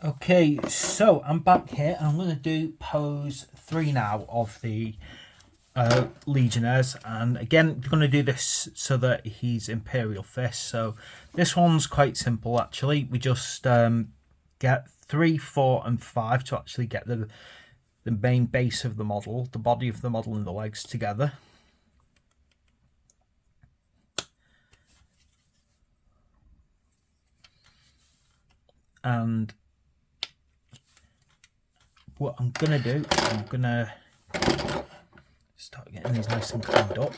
Okay, so I'm back here and I'm going to do pose 3 now of the Legionnaires, and again we're going to do this so that he's Imperial Fist. So this one's quite simple actually. We just get 3, 4 and 5 to actually get the main base of the model, the body of the model and the legs together. And what I'm going to do, I'm going to start getting these nice and cleaned up.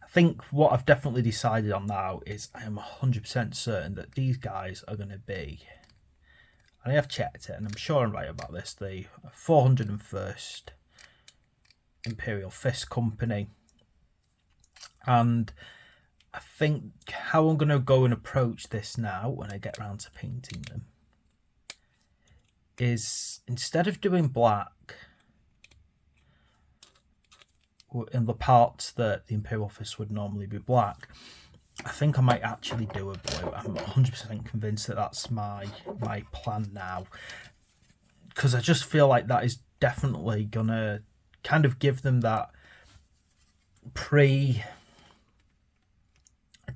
I think what I've definitely decided on now is I am 100% certain that these guys are going to be, and I have checked it and I'm sure I'm right about this, the 401st Imperial Fist Company. And I think how I'm going to go and approach this now when I get around to painting them is, instead of doing black in the parts that the Imperial Fist would normally be black, I think I might actually do a blue. I'm 100% convinced that that's my plan now, because I just feel like that is definitely gonna kind of give them that pre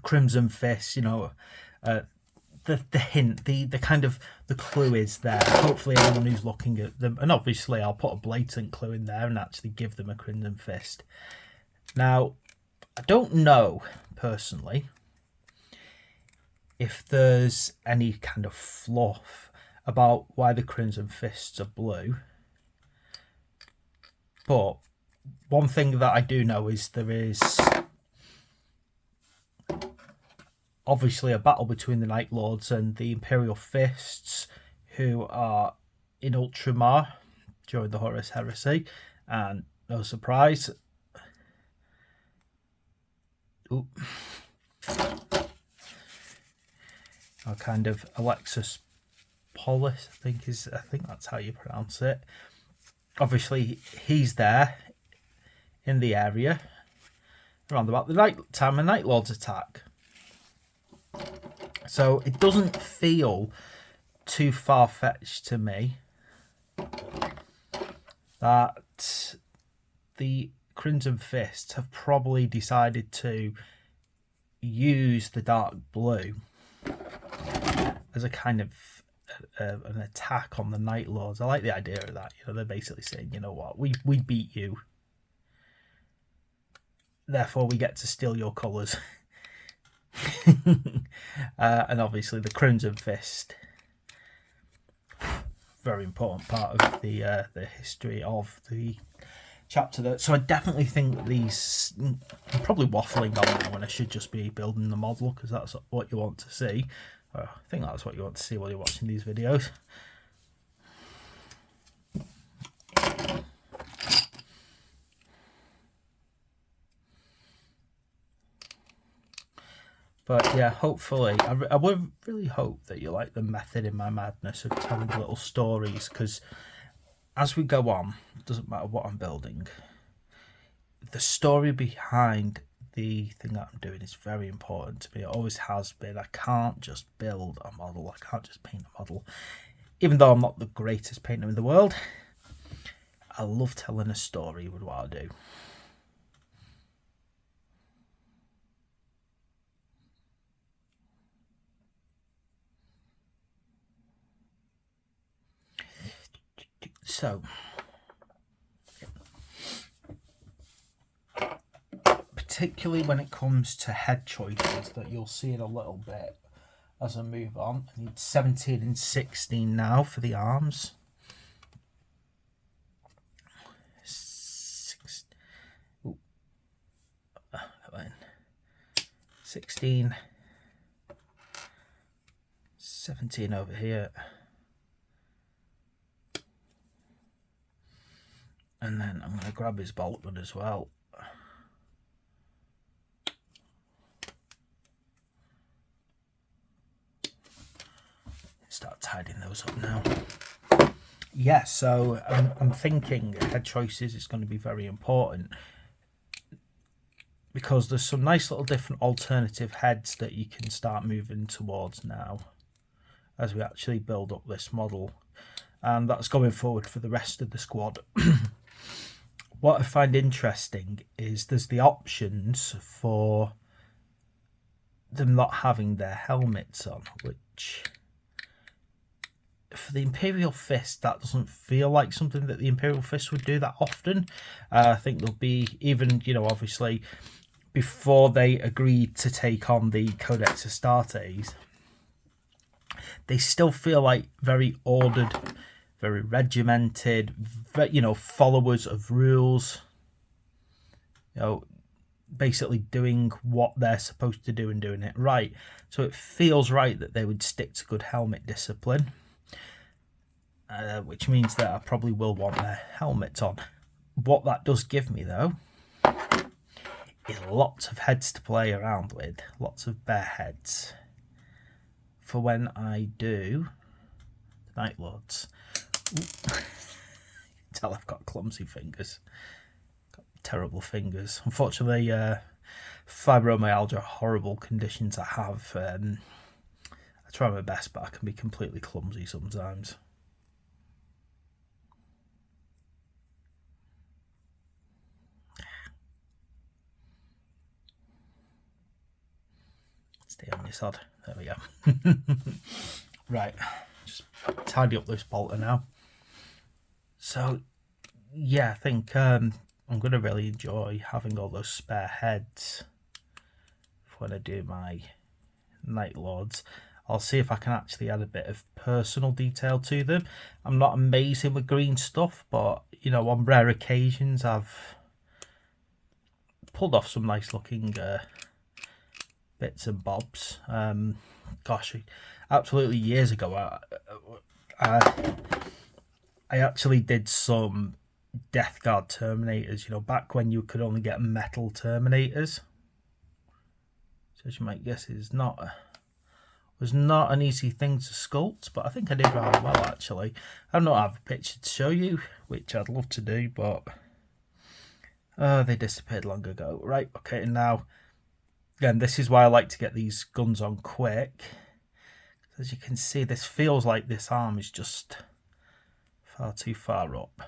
Crimson Fist, you know, the hint, the kind of the clue is there. Hopefully anyone who's looking at them, and obviously I'll put a blatant clue in there and actually give them a Crimson Fist. Now, I don't know personally if there's any kind of fluff about why the Crimson Fists are blue, but one thing that I do know is there is obviously a battle between the Night Lords and the Imperial Fists, who are in Ultramar during the Horus Heresy, and no surprise, our kind of Alexis Polis, I think that's how you pronounce it. Obviously, he's there in the area around about the night time of Night Lords attack. So it doesn't feel too far-fetched to me that the Crimson Fists have probably decided to use the dark blue as a kind of an attack on the Night Lords. I like the idea of that. You know, they're basically saying, you know what, we beat you, therefore we get to steal your colours. And obviously the Crimson Fist, very important part of the history of the chapter. So I definitely think these, I'm probably waffling on now when I should just be building the model, because that's what you want to see. I think that's what you want to see while you're watching these videos. But yeah, hopefully, I would really hope that you like the method in my madness of telling little stories, because as we go on, it doesn't matter what I'm building, the story behind the thing that I'm doing is very important to me. It always has been. I can't just build a model. I can't just paint a model. Even though I'm not the greatest painter in the world, I love telling a story with what I do. So, particularly when it comes to head choices that you'll see in a little bit as I move on. I need 17 and 16 now for the arms. 16, 17 over here. And then I'm going to grab his bolt gun as well. Start tidying those up now. Yeah, so I'm thinking head choices is going to be very important, because there's some nice little different alternative heads that you can start moving towards now. as we actually build up this model, and that's going forward for the rest of the squad. What I find interesting is there's the options for them not having their helmets on, which for the Imperial Fist, that doesn't feel like something that the Imperial Fist would do that often. I think there'll be, even, you know, obviously before they agreed to take on the Codex Astartes, they still feel like very ordered, very regimented, you know, followers of rules, you know, basically doing what they're supposed to do and doing it right. So it feels right that they would stick to good helmet discipline, which means that I probably will want their helmets on. What that does give me, though, is lots of heads to play around with, lots of bare heads for when I do the Night Lords. Tell I've got clumsy fingers, got terrible fingers. Unfortunately, fibromyalgia, horrible conditions I have. I try my best, but I can be completely clumsy sometimes. Stay on your sod. There we go. Right, just tidy up this bolter now. So, yeah, I think I'm going to really enjoy having all those spare heads when I do my Night Lords. I'll see if I can actually add a bit of personal detail to them. I'm not amazing with green stuff, but, you know, on rare occasions I've pulled off some nice looking bits and bobs. Gosh, absolutely years ago, I actually did some Death Guard Terminators, you know, back when you could only get metal Terminators. So as you might guess, it was not an easy thing to sculpt, but I think I did rather well, actually. I don't have a picture to show you, which I'd love to do, but they disappeared long ago. Right, okay, now, again, this is why I like to get these guns on quick. As you can see, this feels like this arm is just far too far up.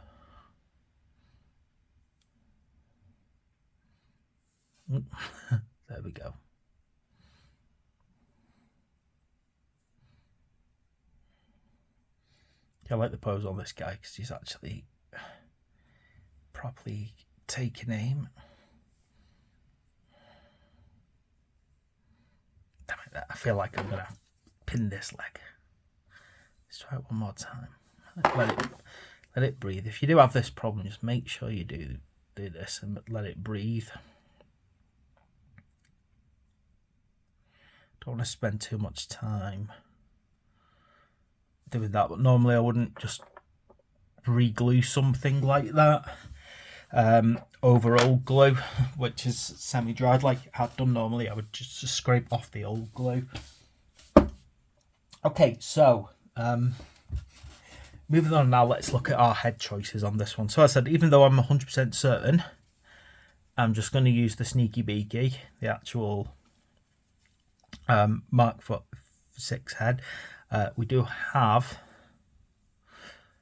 There we go. I like the pose on this guy because he's actually properly taking aim. Damn it, I feel like I'm going to pin this leg. Let's try it one more time. Let it breathe. If you do have this problem, just make sure you do this and let it breathe. Don't want to spend too much time doing that, but normally I wouldn't just re-glue something like that over old glue, which is semi-dried like it had done. Normally I would just scrape off the old glue. Okay, so moving on now, let's look at our head choices on this one. So I said, even though I'm 100% certain, I'm just going to use the Sneaky Beaky, the actual Mark 6 head. We do have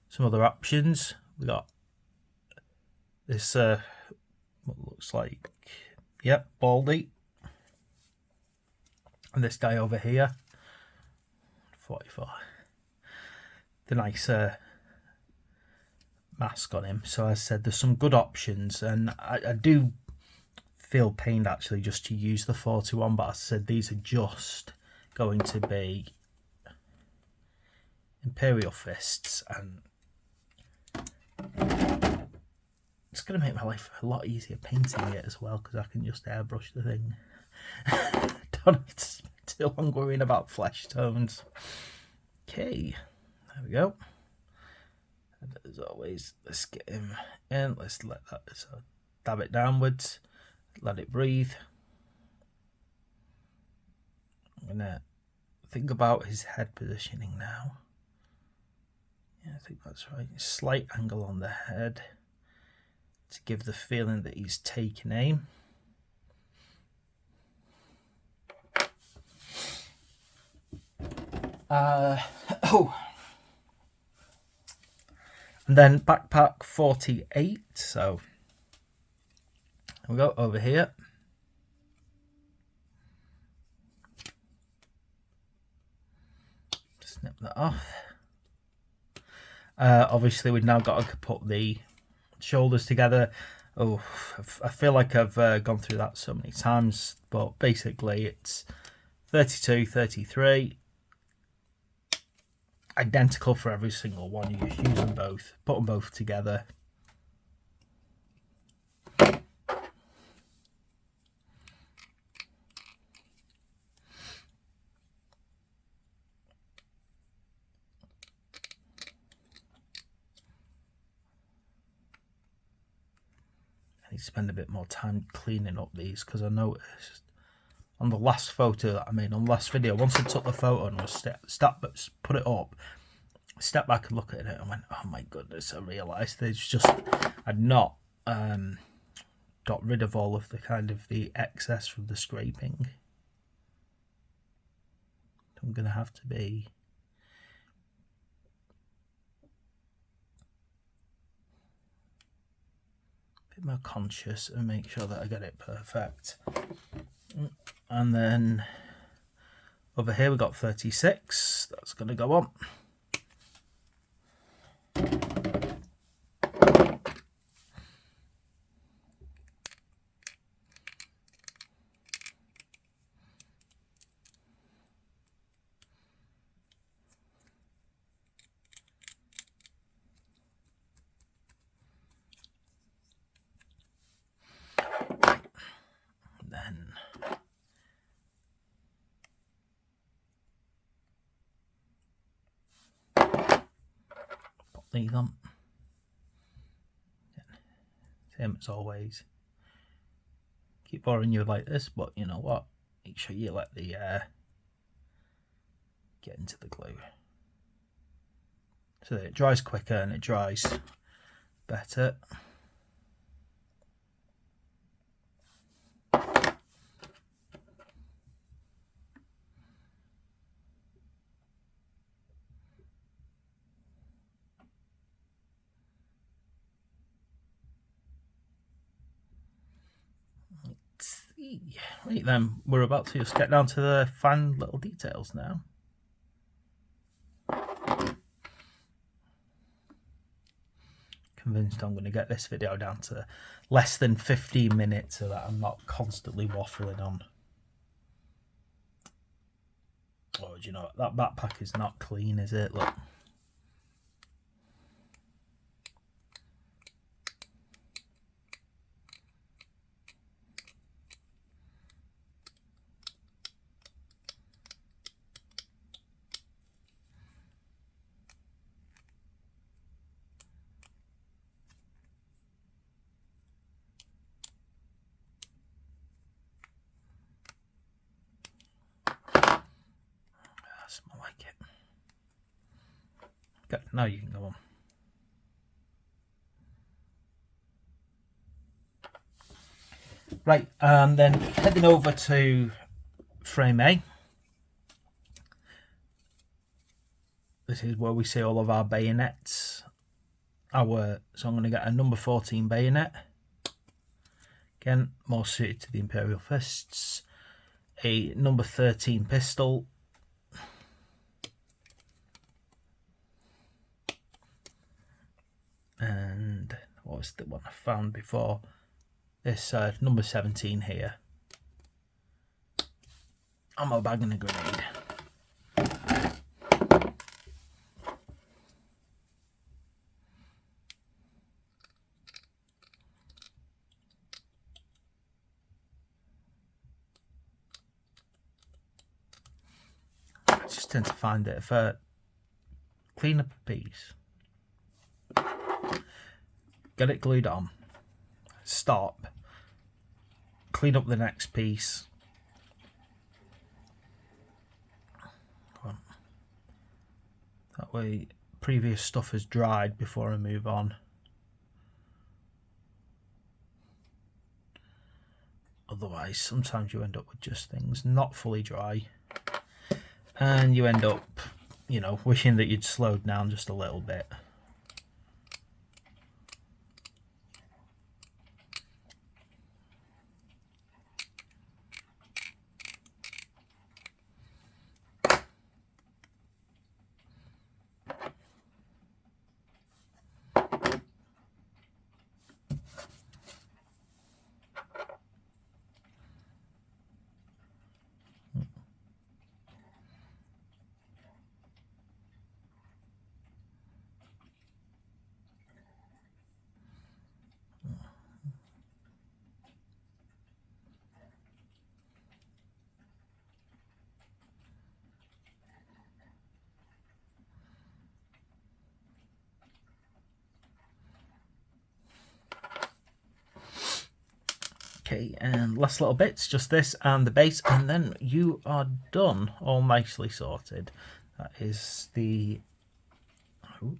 some other options. We got this what looks like, yep, Baldy, and this guy over here, 44. The nice mask on him. So as I said, there's some good options, and I do feel pained actually just to use the 41, but as I said, these are just going to be Imperial Fists, and it's going to make my life a lot easier painting it as well, because I can just airbrush the thing. Don't have to spend too long worrying about flesh tones. Okay, there we go. And as always, let's get him in. Let's let that, so dab it downwards, let it breathe. I'm gonna think about his head positioning now. Yeah, I think that's right. Slight angle on the head to give the feeling that he's taking aim. Oh, and then backpack 48. So we'll go over here. Snip that off. Obviously, we've now got to put the shoulders together. Oh, I feel like I've gone through that so many times, but basically it's 32, 33. Identical for every single one. You just use them both, put them both together. I need to spend a bit more time cleaning up these because I noticed on the last photo that I made, on the last video, once I took the photo and was put it up, stepped back and looked at it and went, oh my goodness, I realised there's just, I'd not got rid of all of the kind of the excess from the scraping. I'm going to have to be a bit more conscious and make sure that I get it perfect. And then over here we got 36. That's going to go on. Then pop these on. Same as always. Keep boring you like this, but you know what? Make sure you let the air get into the glue so that it dries quicker and it dries better. Right then, we're about to just get down to the fine little details now. Convinced I'm going to get this video down to less than 15 minutes so that I'm not constantly waffling on. Oh, do you know what? That backpack is not clean, is it? Look. I like it. Okay, now you can go on. Right, and then heading over to frame A. This is where we see all of our bayonets. So I'm going to get a number 14 bayonet. Again, more suited to the Imperial Fists. A number 13 pistol. And what was the one I found before? This number 17 here. Ammo bag and a grenade. I just tend to find that if I clean up a piece, get it glued on, stop, clean up the next piece, that way previous stuff is dried before I move on. Otherwise sometimes you end up with just things not fully dry and you end up you know, wishing that you'd slowed down just a little bit. Okay, and last little bits, just this and the base, and then you are done, all nicely sorted. That is the... Oh.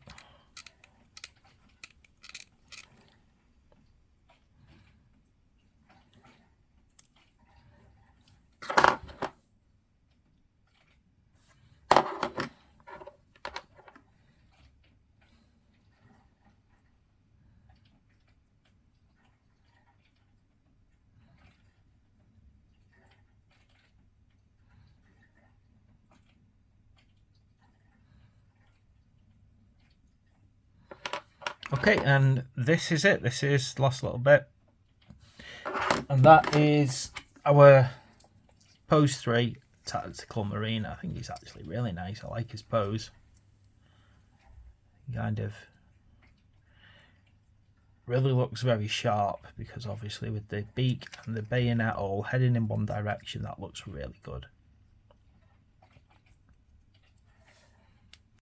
Okay, and this is it. This is the last little bit. And that is our Pose 3 Tactical Marine. I think he's actually really nice. I like his pose. He kind of really looks very sharp, because obviously with the beak and the bayonet all heading in one direction, that looks really good.